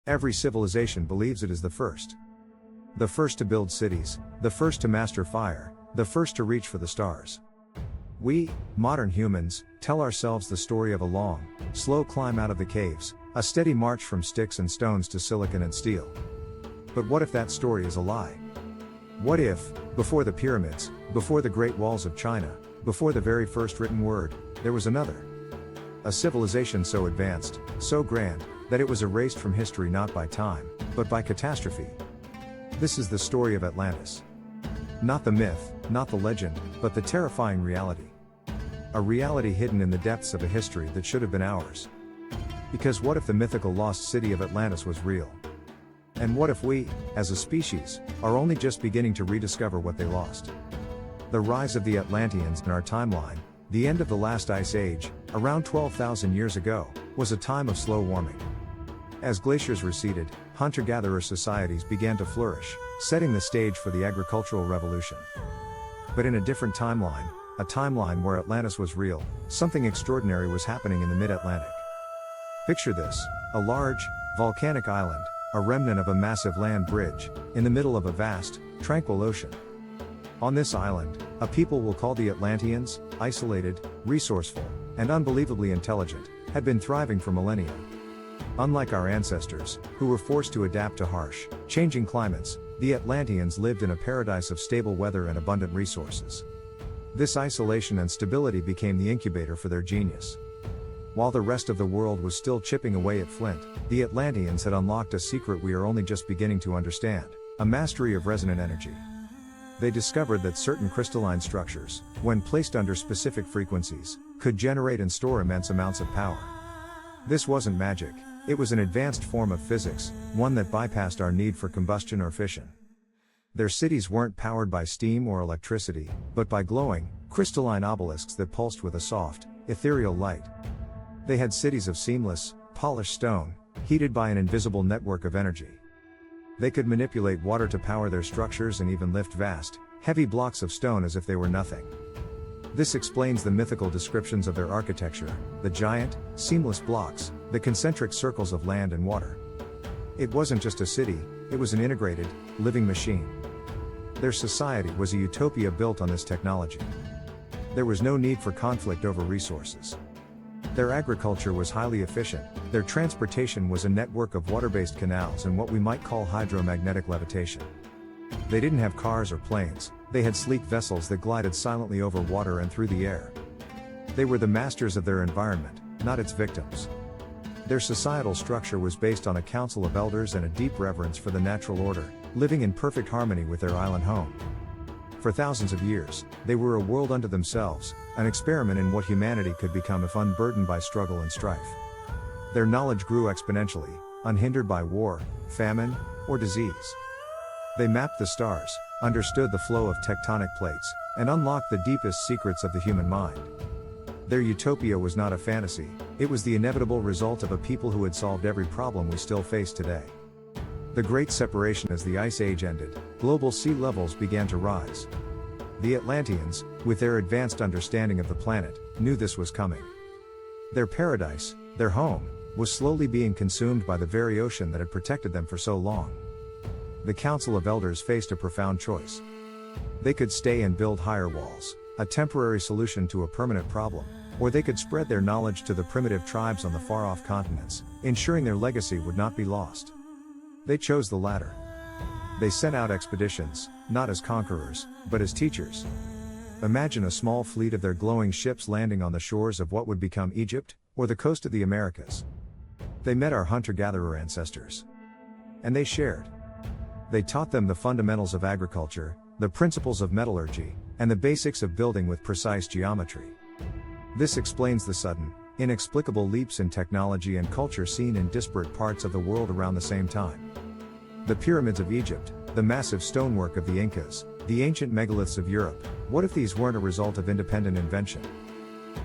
Every civilization believes it is the first. The first to build cities, the first to master fire, the first to reach for the stars. We, modern humans, tell ourselves the story of a long, slow climb out of the caves, a steady march from sticks and stones to silicon and steel. But what if that story is a lie? What if, before the pyramids, before the Great Walls of China, before the very first written word, there was another? A civilization so advanced, so grand, that it was erased from history not by time, but by catastrophe. This is the story of Atlantis. Not the myth, not the legend, but the terrifying reality. A reality hidden in the depths of a history that should have been ours. Because what if the mythical lost city of Atlantis was real? And what if we, as a species, are only just beginning to rediscover what they lost? The rise of the Atlanteans in our timeline, the end of the last ice age, around 12,000 years ago, was a time of slow warming. As glaciers receded, hunter-gatherer societies began to flourish, setting the stage for the agricultural revolution. But in a different timeline, a timeline where Atlantis was real, something extraordinary was happening in the mid-Atlantic. Picture this, a large, volcanic island, a remnant of a massive land bridge, in the middle of a vast, tranquil ocean. On this island, a people we'll call the Atlanteans, isolated, resourceful, and unbelievably intelligent, had been thriving for millennia. Unlike our ancestors, who were forced to adapt to harsh, changing climates, the Atlanteans lived in a paradise of stable weather and abundant resources. This isolation and stability became the incubator for their genius. While the rest of the world was still chipping away at flint, the Atlanteans had unlocked a secret we are only just beginning to understand: a mastery of resonant energy. They discovered that certain crystalline structures, when placed under specific frequencies, could generate and store immense amounts of power. This wasn't magic, it was an advanced form of physics, one that bypassed our need for combustion or fission. Their cities weren't powered by steam or electricity, but by glowing, crystalline obelisks that pulsed with a soft, ethereal light. They had cities of seamless, polished stone, heated by an invisible network of energy. They could manipulate water to power their structures and even lift vast, heavy blocks of stone as if they were nothing. This explains the mythical descriptions of their architecture: the giant, seamless blocks, the concentric circles of land and water. It wasn't just a city, it was an integrated, living machine. Their society was a utopia built on this technology. There was no need for conflict over resources. Their agriculture was highly efficient, their transportation was a network of water-based canals and what we might call hydromagnetic levitation. They didn't have cars or planes, they had sleek vessels that glided silently over water and through the air. They were the masters of their environment, not its victims. Their societal structure was based on a council of elders and a deep reverence for the natural order, living in perfect harmony with their island home. For thousands of years, they were a world unto themselves, an experiment in what humanity could become if unburdened by struggle and strife. Their knowledge grew exponentially, unhindered by war, famine, or disease. They mapped the stars, understood the flow of tectonic plates, and unlocked the deepest secrets of the human mind. Their utopia was not a fantasy, it was the inevitable result of a people who had solved every problem we still face today. The Great Separation. As the Ice Age ended, global sea levels began to rise. The Atlanteans, with their advanced understanding of the planet, knew this was coming. Their paradise, their home, was slowly being consumed by the very ocean that had protected them for so long. The Council of Elders faced a profound choice. They could stay and build higher walls, a temporary solution to a permanent problem, or they could spread their knowledge to the primitive tribes on the far-off continents, ensuring their legacy would not be lost. They chose the latter. They sent out expeditions, not as conquerors, but as teachers. Imagine a small fleet of their glowing ships landing on the shores of what would become Egypt, or the coast of the Americas. They met our hunter-gatherer ancestors. And they shared. They taught them the fundamentals of agriculture, the principles of metallurgy, and the basics of building with precise geometry. This explains the sudden, inexplicable leaps in technology and culture seen in disparate parts of the world around the same time. The pyramids of Egypt, the massive stonework of the Incas, the ancient megaliths of Europe, what if these weren't a result of independent invention?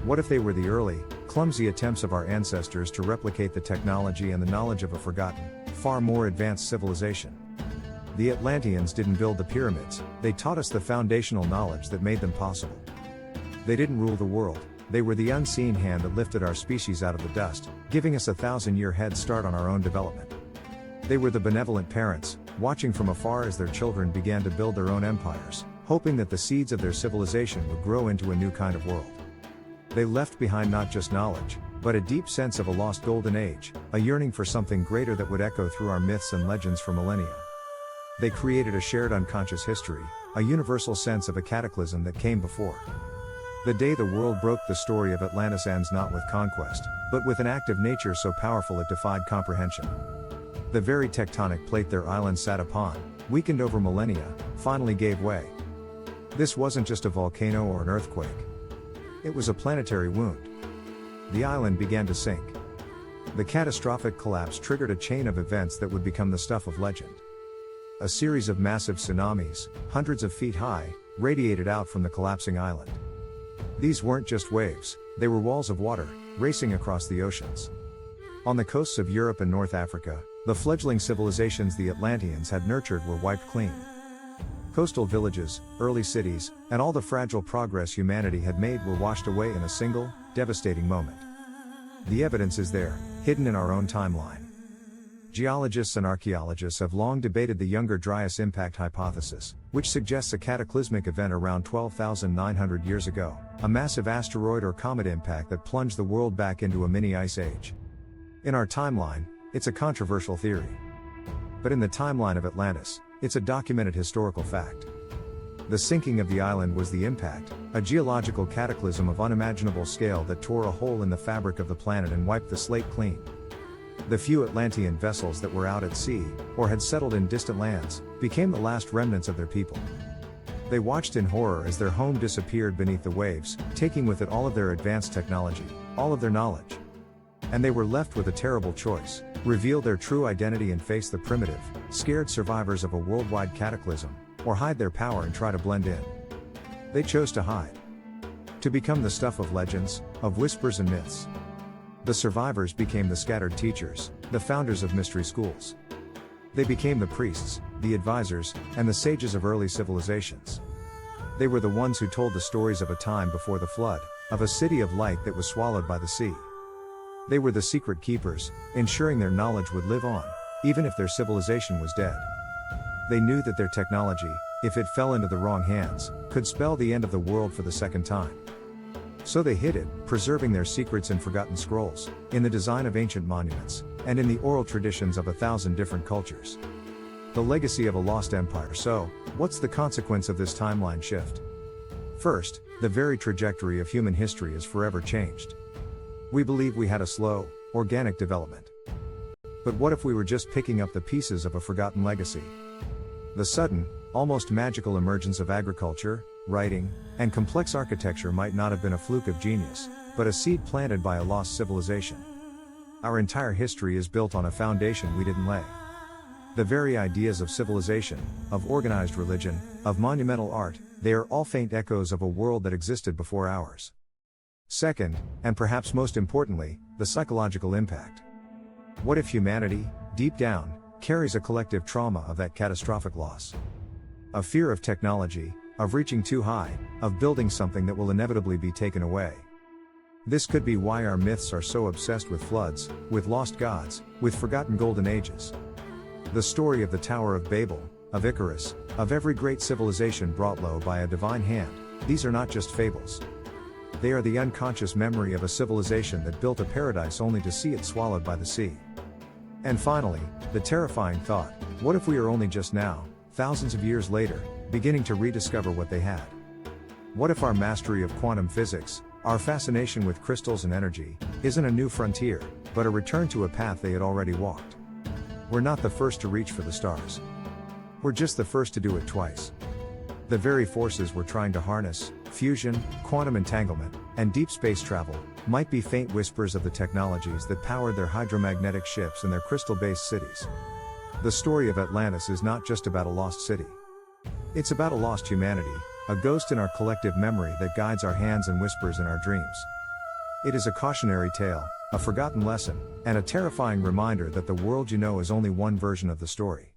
What if they were the early, clumsy attempts of our ancestors to replicate the technology and the knowledge of a forgotten, far more advanced civilization? The Atlanteans didn't build the pyramids, they taught us the foundational knowledge that made them possible. They didn't rule the world, they were the unseen hand that lifted our species out of the dust, giving us a 1,000-year head start on our own development. They were the benevolent parents, watching from afar as their children began to build their own empires, hoping that the seeds of their civilization would grow into a new kind of world. They left behind not just knowledge, but a deep sense of a lost golden age, a yearning for something greater that would echo through our myths and legends for millennia. They created a shared unconscious history, a universal sense of a cataclysm that came before. The day the world broke, the story of Atlantis ends not with conquest, but with an act of nature so powerful it defied comprehension. The very tectonic plate their island sat upon, weakened over millennia, finally gave way. This wasn't just a volcano or an earthquake. It was a planetary wound. The island began to sink. The catastrophic collapse triggered a chain of events that would become the stuff of legend. A series of massive tsunamis, hundreds of feet high, radiated out from the collapsing island. These weren't just waves, they were walls of water, racing across the oceans. On the coasts of Europe and North Africa, the fledgling civilizations the Atlanteans had nurtured were wiped clean. Coastal villages, early cities, and all the fragile progress humanity had made were washed away in a single, devastating moment. The evidence is there, hidden in our own timeline. Geologists and archaeologists have long debated the Younger Dryas impact hypothesis, which suggests a cataclysmic event around 12,900 years ago, a massive asteroid or comet impact that plunged the world back into a mini ice age. In our timeline, it's a controversial theory. But in the timeline of Atlantis, it's a documented historical fact. The sinking of the island was the impact, a geological cataclysm of unimaginable scale that tore a hole in the fabric of the planet and wiped the slate clean. The few Atlantean vessels that were out at sea, or had settled in distant lands, became the last remnants of their people. They watched in horror as their home disappeared beneath the waves, taking with it all of their advanced technology, all of their knowledge. And they were left with a terrible choice: reveal their true identity and face the primitive, scared survivors of a worldwide cataclysm, or hide their power and try to blend in. They chose to hide. To become the stuff of legends, of whispers and myths. The survivors became the scattered teachers, the founders of mystery schools. They became the priests, the advisors, and the sages of early civilizations. They were the ones who told the stories of a time before the flood, of a city of light that was swallowed by the sea. They were the secret keepers, ensuring their knowledge would live on, even if their civilization was dead. They knew that their technology, if it fell into the wrong hands, could spell the end of the world for the second time. So they hid it, preserving their secrets in forgotten scrolls, in the design of ancient monuments, and in the oral traditions of 1,000 different cultures. The legacy of a lost empire. So, what's the consequence of this timeline shift? First, the very trajectory of human history is forever changed. We believe we had a slow, organic development. But what if we were just picking up the pieces of a forgotten legacy? The sudden, almost magical emergence of agriculture, writing, and complex architecture might not have been a fluke of genius, but a seed planted by a lost civilization. Our entire history is built on a foundation we didn't lay. The very ideas of civilization, of organized religion, of monumental art, they are all faint echoes of a world that existed before ours. Second, and perhaps most importantly, the psychological impact. What if humanity, deep down, carries a collective trauma of that catastrophic loss? A fear of technology, of reaching too high, of building something that will inevitably be taken away. This could be why our myths are so obsessed with floods, with lost gods, with forgotten golden ages. The story of the Tower of Babel, of Icarus, of every great civilization brought low by a divine hand, these are not just fables. They are the unconscious memory of a civilization that built a paradise only to see it swallowed by the sea. And finally, the terrifying thought, what if we are only just now, thousands of years later, beginning to rediscover what they had? What if our mastery of quantum physics, our fascination with crystals and energy, isn't a new frontier, but a return to a path they had already walked? We're not the first to reach for the stars. We're just the first to do it twice. The very forces we're trying to harness, fusion, quantum entanglement, and deep space travel, might be faint whispers of the technologies that powered their hydromagnetic ships and their crystal-based cities. The story of Atlantis is not just about a lost city. It's about a lost humanity, a ghost in our collective memory that guides our hands and whispers in our dreams. It is a cautionary tale, a forgotten lesson, and a terrifying reminder that the world you know is only one version of the story.